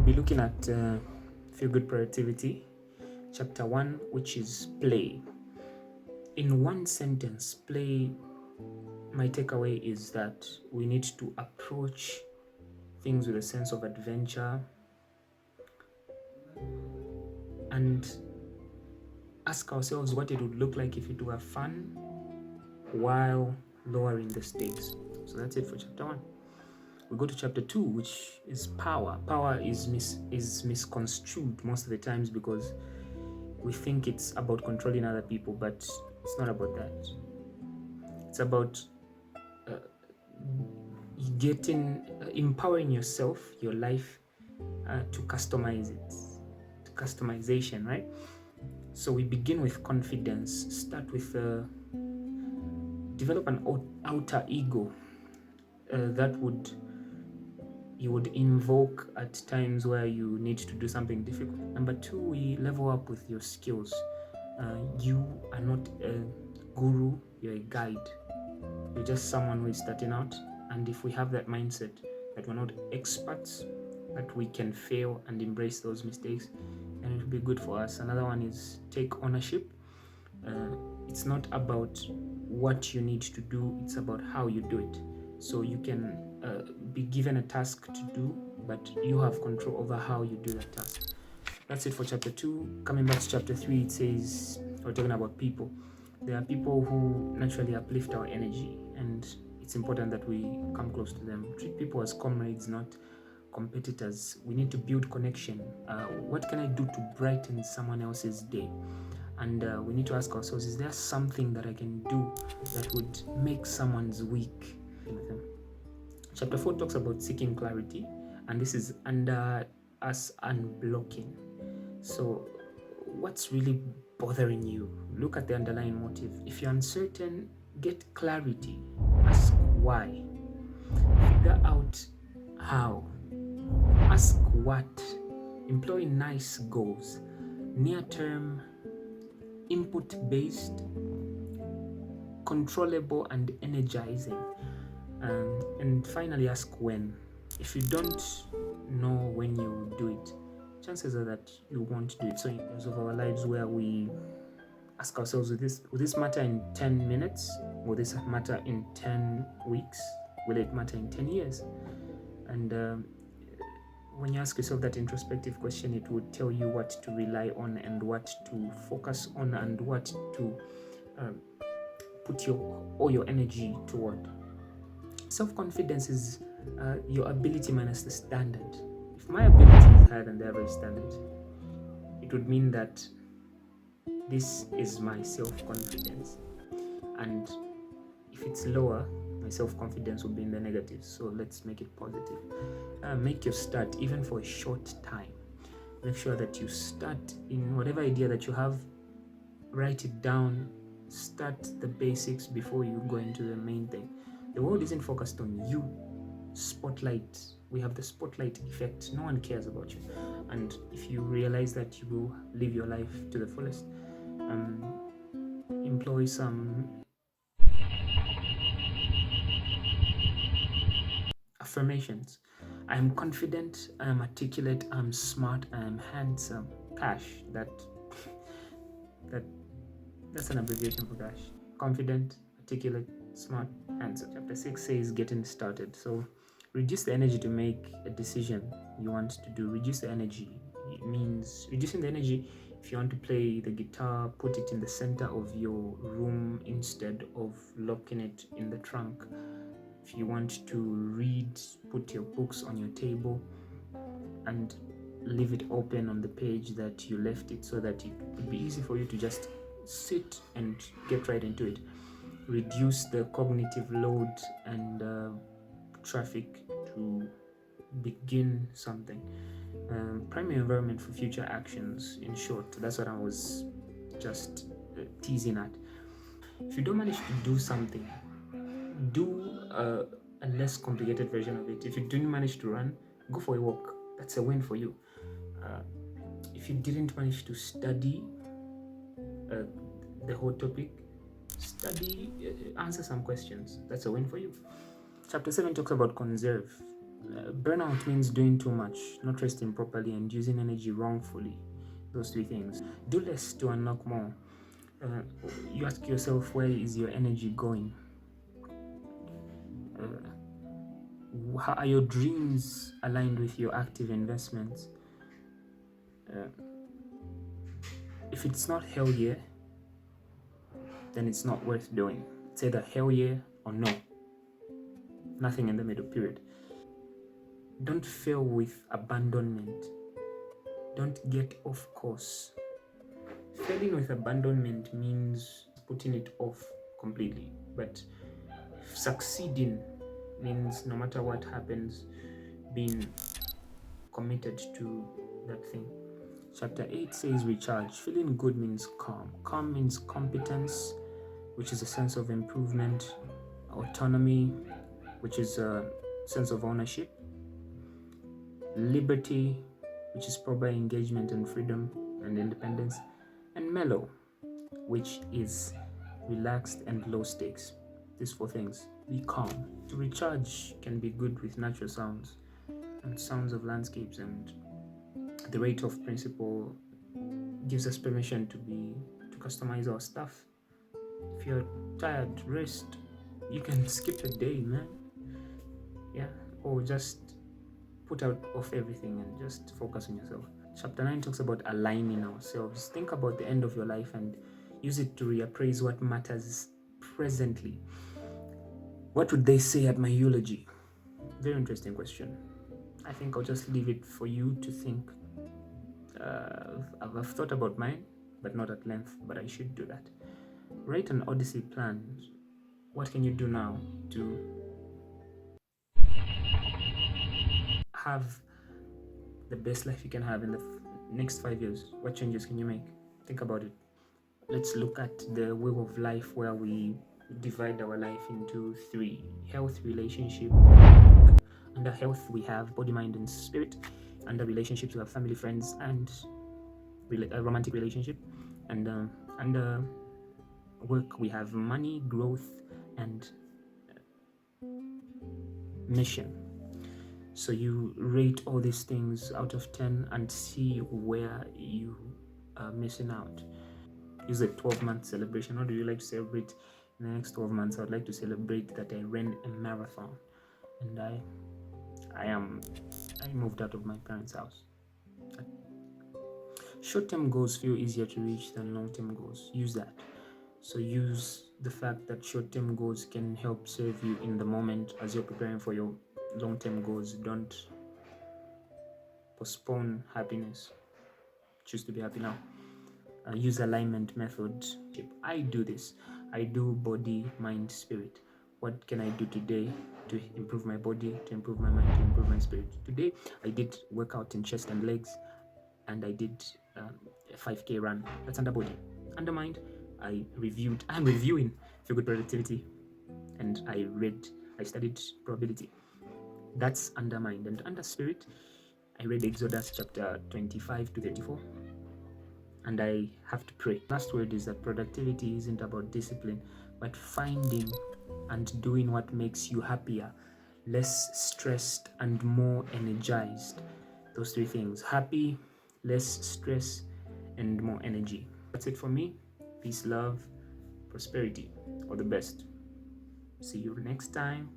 be looking at Feel Good Productivity, chapter 1, which is play. In one sentence, play, my takeaway is that we need to approach things with a sense of adventure and ask ourselves what it would look like if it were fun while lowering the stakes. So that's it for chapter 1. We go to chapter 2, which is power. Power is misconstrued most of the times because we think it's about controlling other people, but it's not about that. It's about empowering yourself, your life, to customize it, to customization, right? So we begin with confidence. Start with develop an outer ego that you would invoke at times where you need to do something difficult. Number 2, we level up with your skills. You are not a guru, you're a guide. You're just someone who is starting out. And if we have that mindset that we're not experts, that we can fail and embrace those mistakes, then it will be good for us. Another one is take ownership. It's not about what you need to do, it's about how you do it. So you can be given a task to do, but you have control over how you do that task. That's it for chapter 2. Coming back to chapter 3, it says, we're talking about people. There are people who naturally uplift our energy, and it's important that we come close to them. Treat people as comrades, not competitors. We need to build connection. What can I do to brighten someone else's day? And we need to ask ourselves, is there something that I can do that would make someone's week? Chapter 4 talks about seeking clarity, and this is under us unblocking. So what's really bothering you? Look at the underlying motive. If you're uncertain, get clarity. Ask why. Figure out how. Ask what. Employ nice goals. Near-term, input-based, controllable and energizing. And finally, ask when. If you don't know when you do it, chances are that you won't do it. So in terms of our lives where we ask ourselves, will this matter in 10 minutes? Will this matter in 10 weeks? Will it matter in 10 years? And when you ask yourself that introspective question, it would tell you what to rely on and what to focus on and what to put all your energy toward. Self-confidence is your ability minus the standard. If my ability is higher than the average standard, it would mean that this is my self-confidence. And if it's lower, my self-confidence will be in the negative. So let's make it positive. Make your start, even for a short time. Make sure that you start in whatever idea that you have, write it down, start the basics before you go into the main thing. The world isn't focused on you. Spotlight. We have the spotlight effect. No one cares about you. And if you realize that you will live your life to the fullest, employ some affirmations. I am confident, I am articulate, I am smart, I am handsome. Cash. That's an abbreviation for cash. Confident, articulate, smart, handsome. Chapter 6 says getting started. So reduce the energy to make a decision you want to do. Reduce the energy. It means reducing the energy. If you want to play the guitar, put it in the center of your room instead of locking it in the trunk. If you want to read, put your books on your table and leave it open on the page that you left it so that it would be easy for you to just sit and get right into it. Reduce the cognitive load and traffic to begin something. Prime your environment for future actions. In short, that's what I was just teasing at. If you don't manage to do something, do a less complicated version of it. If you didn't manage to run, go for a walk. That's a win for you. If you didn't manage to study the whole topic, study, answer some questions. That's a win for you. Chapter 7 talks about conserve. Burnout means doing too much, not resting properly, and using energy wrongfully. Those three things. Do less to unlock more. Uh, you ask yourself, where is your energy going? How are your dreams aligned with your active investments? If it's not hell yeah, then it's not worth doing. It's either hell yeah or no. Nothing in the middle, period. Don't fail with abandonment. Don't get off course. Failing with abandonment means putting it off completely, but succeeding means no matter what happens, being committed to that thing. Chapter 8 says recharge. Feeling good means calm. Calm means competence, which is a sense of improvement, autonomy, which is a sense of ownership, liberty, which is proper engagement and freedom and independence, and mellow, which is relaxed and low stakes. These four things. Be calm. To recharge can be good with natural sounds and sounds of landscapes, and the rate of principle gives us permission to customize our stuff. If you're tired, rest. You can skip a day, man. Yeah, or just put out of everything and just focus on yourself. Chapter 9 talks about aligning ourselves. Think about the end of your life and use it to reappraise what matters presently. What would they say at my eulogy? Very interesting question. I think I'll just leave it for you to think. I've thought about mine, but not at length, but I should do that. Write an Odyssey plan. What can you do now to have the best life you can have in the next 5 years? What changes can you make? Think about it. Let's look at the wheel of life where we divide our life into 3: health, relationship. Under health, we have body, mind, and spirit. Under relationships, we have family, friends, and a romantic relationship. And under work, we have money, growth, and mission. So you rate all these things out of 10 and see where you are missing out. Use a 12-month celebration. How do you like to celebrate in the next 12 months? I would like to celebrate that I ran a marathon and I moved out of my parents' house. Short-term goals feel easier to reach than long-term goals. Use that. So use the fact that short-term goals can help serve you in the moment as you're preparing for your long-term goals. Don't postpone happiness. Choose to be happy now. Use alignment method. I do this. I do body, mind, spirit. What can I do today to improve my body, to improve my mind, to improve my spirit? Today, I did workout in chest and legs, and I did a 5K run. That's under body. Under mind, I'm reviewing Feel Good Productivity, and I studied probability. That's under mind. And under spirit, I read Exodus chapter 25 to 34. And I have to pray. Last word is that productivity isn't about discipline, but finding and doing what makes you happier, less stressed, and more energized. Those 3 things: happy, less stress, and more energy. That's it for me. Peace, love, prosperity. All the best. See you next time.